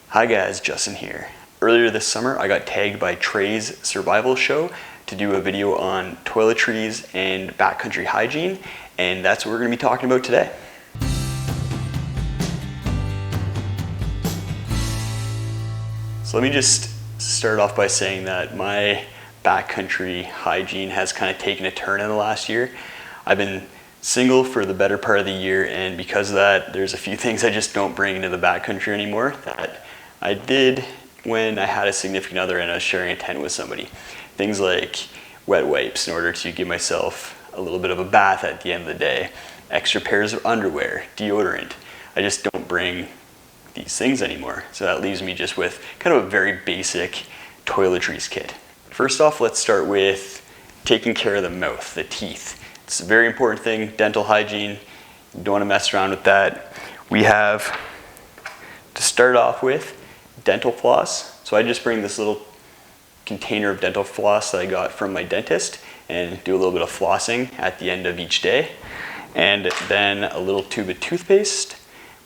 Hi guys, Justin here. Earlier this summer, I got tagged by Trey's survival show to do a video on toiletries and backcountry hygiene, and that's what we're going to be talking about today. So let me just start off by saying that my backcountry hygiene has kind of taken a turn in the last year. I've been single for the better part of the year, and because of that, there's a few things I just don't bring into the backcountry anymore that I did when I had a significant other and I was sharing a tent with somebody. Things like wet wipes in order to give myself a little bit of a bath at the end of the day, extra pairs of underwear, deodorant. I just don't bring these things anymore. So that leaves me just with kind of a very basic toiletries kit. First off, let's start with taking care of the mouth, the teeth. It's a very important thing, dental hygiene. You don't want to mess around with that. We have, to start off with, dental floss. So I just bring this little container of dental floss that I got from my dentist and do a little bit of flossing at the end of each day. And then a little tube of toothpaste,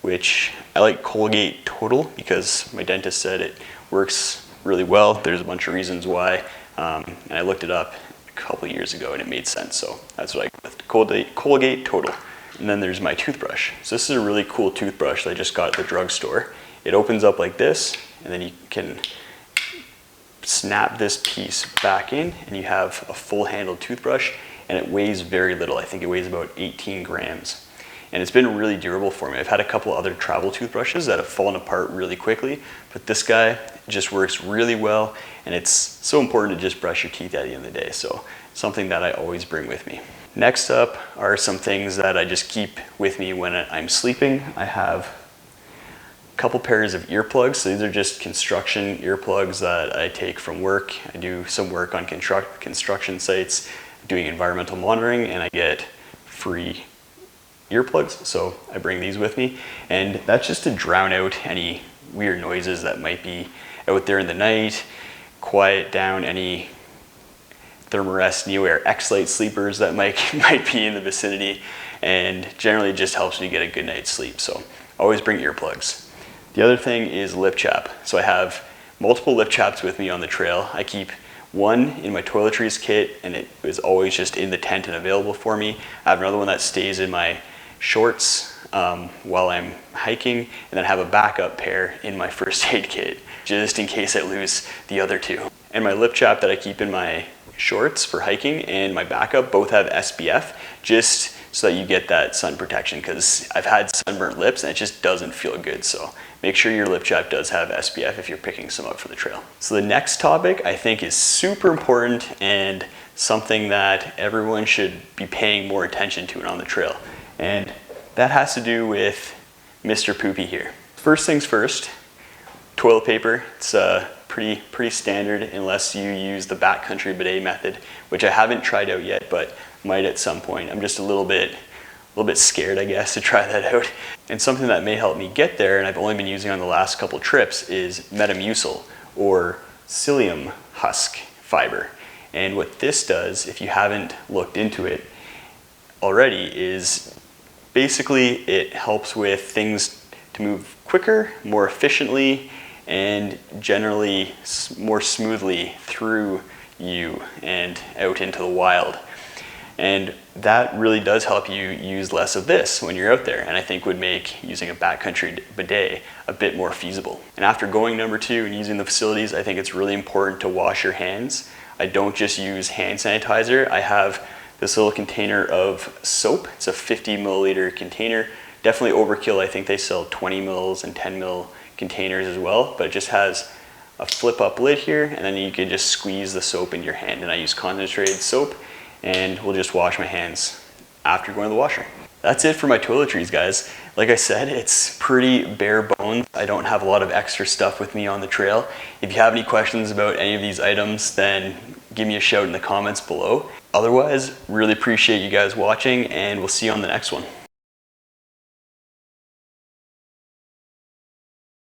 which I like Colgate Total because my dentist said it works really well. There's a bunch of reasons why, and I looked it up a couple of years ago and it made sense, so that's what I go with, Colgate Total. And then there's my toothbrush. So this is a really cool toothbrush that I just got at the drugstore. It opens up like this, and then you can snap this piece back in and you have a full handled toothbrush, and it weighs very little. I think it weighs about 18 grams. And it's been really durable for me. I've had a couple other travel toothbrushes that have fallen apart really quickly, but this guy just works really well, and it's so important to just brush your teeth at the end of the day. So something that I always bring with me. Next up are some things that I just keep with me when I'm sleeping. I have a couple pairs of earplugs. So these are just construction earplugs that I take from work. I do some work on construction sites doing environmental monitoring, and I get free earplugs, so I bring these with me, and that's just to drown out any weird noises that might be out there in the night, quiet down any Thermarest Neo-Air X-Lite sleepers that might be in the vicinity, and generally it just helps me get a good night's sleep. So always bring earplugs. The other thing is lip chap. So I have multiple lip chaps with me on the trail. I keep one in my toiletries kit, and it is always just in the tent and available for me. I have another one that stays in my shorts while I'm hiking, and then have a backup pair in my first aid kit, just in case I lose the other two. And my lip chap that I keep in my shorts for hiking and my backup both have SPF, just so that you get that sun protection, because I've had sunburnt lips and it just doesn't feel good. So make sure your lip chap does have SPF if you're picking some up for the trail. So the next topic I think is super important and something that everyone should be paying more attention to on the trail. And that has to do with Mr. Poopy here. First things first, toilet paper. It's pretty standard unless you use the backcountry bidet method, which I haven't tried out yet, but might at some point. I'm just a little bit scared, I guess, to try that out. And something that may help me get there, and I've only been using on the last couple trips, is Metamucil or psyllium husk fiber. And what this does, if you haven't looked into it already, is basically it helps with things to move quicker, more efficiently, and generally more smoothly through you and out into the wild. And that really does help you use less of this when you're out there, and I think would make using a backcountry bidet a bit more feasible. And after going number 2 and using the facilities, I think it's really important to wash your hands. I don't just use hand sanitizer. I have this little container of soap. It's a 50 milliliter container. Definitely overkill. I think they sell 20 mils and 10 mil containers as well, but it just has a flip up lid here, and then you can just squeeze the soap in your hand. And I use concentrated soap, and we'll just wash my hands after going to the washer. That's it for my toiletries, guys. Like I said, it's pretty bare bones. I don't have a lot of extra stuff with me on the trail. If you have any questions about any of these items, then give me a shout in the comments below. Otherwise, really appreciate you guys watching, and we'll see you on the next one.